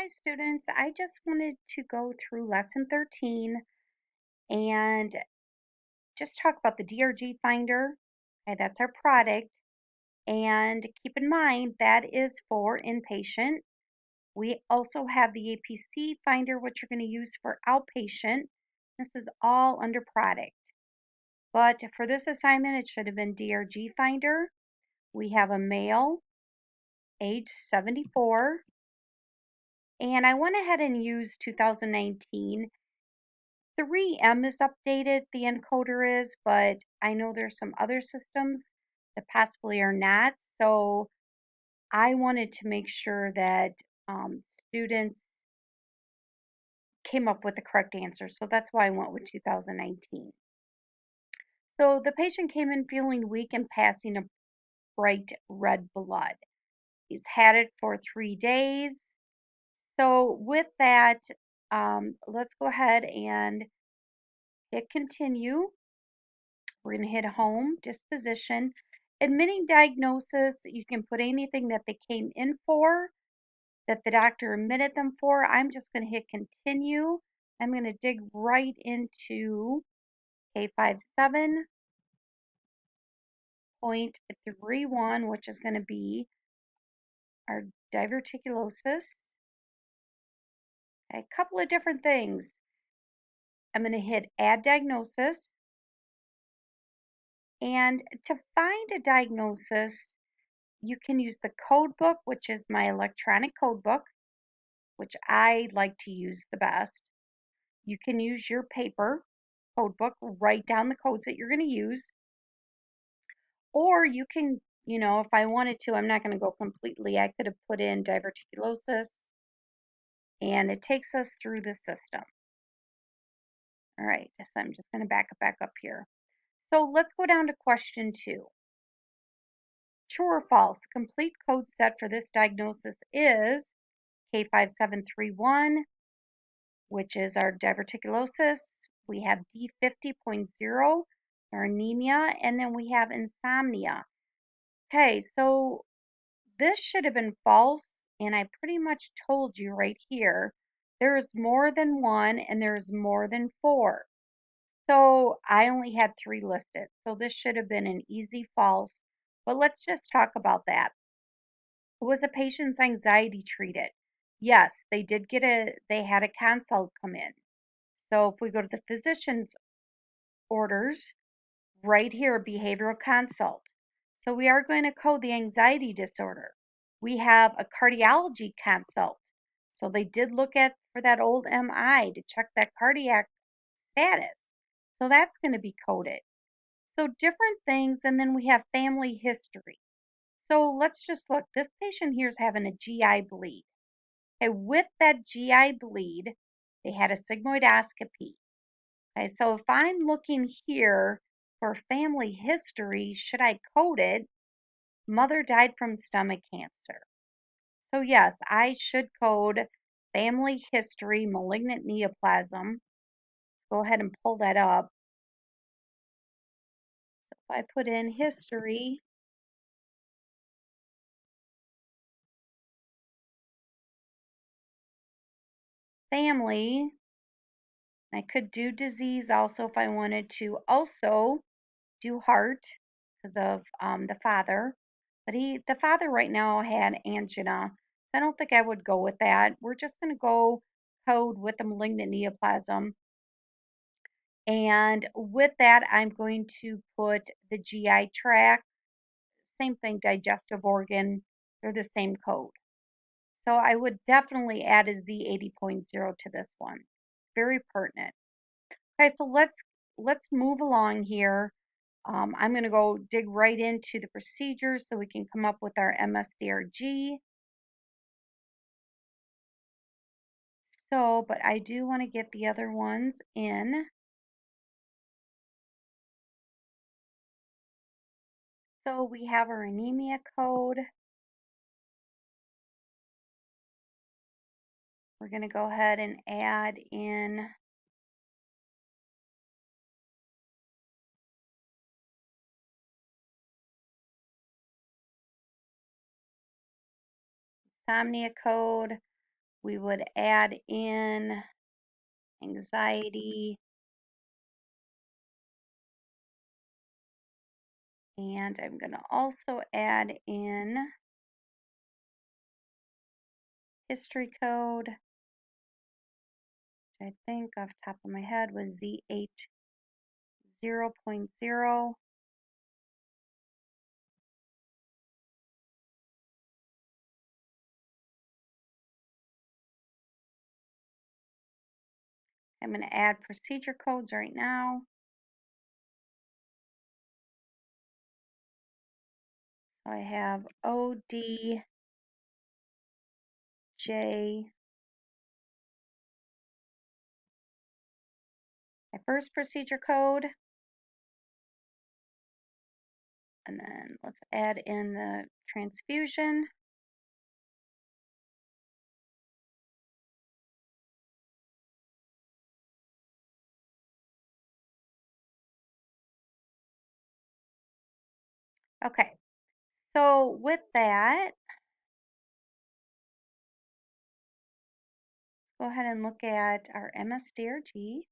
Hi, students. I just wanted to go through lesson 13 and just talk about the DRG Finder. Okay, that's our product. And keep in mind that is for inpatient. We also have the APC Finder, which you're going to use for outpatient. This is all under product. But for this assignment, it should have been DRG Finder. We have a male, age 74. And I went ahead and used 2019. 3M is updated, the encoder is, but I know there's some other systems that possibly are not. So I wanted to make sure that students came up with the correct answer. So that's why I went with 2019. So the patient came in feeling weak and passing a bright red blood. He's had it for 3 days. So with that, let's go ahead and hit continue. We're going to hit home, disposition. Admitting diagnosis, you can put anything that they came in for, that the doctor admitted them for. I'm just going to hit continue. I'm going to dig right into K57.31, which is going to be our diverticulosis. A couple of different things. I'm going to hit add diagnosis. And to find a diagnosis, you can use the code book, which is my electronic code book, which I like to use the best. You can use your paper code book, write down the codes that you're going to use. Or you can, if I wanted to, I'm not going to go completely. I could have put in diverticulosis, and it takes us through the system. All right, so I'm just going to back up here. So let's go down to question 2. True or false? The complete code set for this diagnosis is K5731, which is our diverticulosis. We have D50.0, our anemia, and then we have insomnia. Okay, so this should have been false, and I pretty much told you right here, there is more than 1 and there's more than 4. So I only had 3 listed, so this should have been an easy false, but let's just talk about that. Was a patient's anxiety treated? Yes, they had a consult come in. So if we go to the physician's orders, right here, behavioral consult. So we are going to code the anxiety disorder. We have a cardiology consult. So they did look at for that old MI to check that cardiac status. So that's going to be coded. So different things, and then we have family history. So let's just look. This patient here is having a GI bleed. Okay, with that GI bleed, they had a sigmoidoscopy. Okay, so if I'm looking here for family history, should I code it? Mother died from stomach cancer. So yes, I should code family history, malignant neoplasm. Let's go ahead and pull that up. So if I put in history, family, I could do disease also if I wanted to. Also do heart because of the father. But the father right now had angina. So I don't think I would go with that. We're just going to go code with the malignant neoplasm. And with that, I'm going to put the GI tract, same thing, digestive organ, they're the same code. So I would definitely add a Z80.0 to this one. Very pertinent. Okay, so let's move along here. I'm going to go dig right into the procedures so we can come up with our MSDRG. So, but I do want to get the other ones in. So we have our anemia code. We're going to go ahead and add in insomnia code. we would add in anxiety, and I'm going to also add in history code, which I think off the top of my head was Z8 0.0. I'm going to add procedure codes right now. So I have ODJ, my first procedure code, and then let's add in the transfusion. Okay, so with that, let's go ahead and look at our MS-DRG.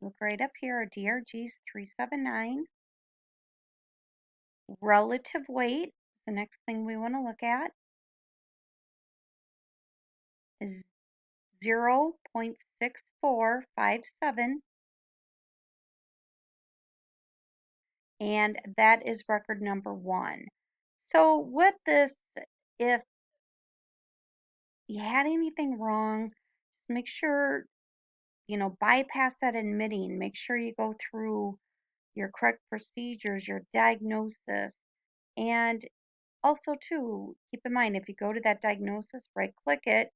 Look right up here, our DRG is 379. Relative weight is the next thing we want to look at, is 0.6457, and that is record number 1. So with this, if you had anything wrong, just make sure, bypass that admitting. Make sure you go through your correct procedures, your diagnosis, and also too, keep in mind, if you go to that diagnosis, right click it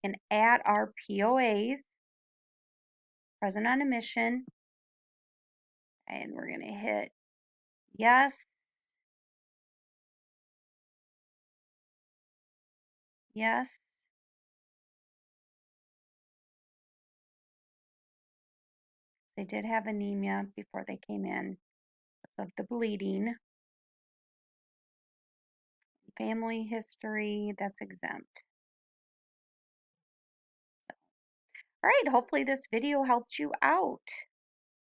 and add our POAs, present on admission, and we're going to hit yes, yes. They did have anemia before they came in of the bleeding. Family history, that's exempt. All right, hopefully this video helped you out.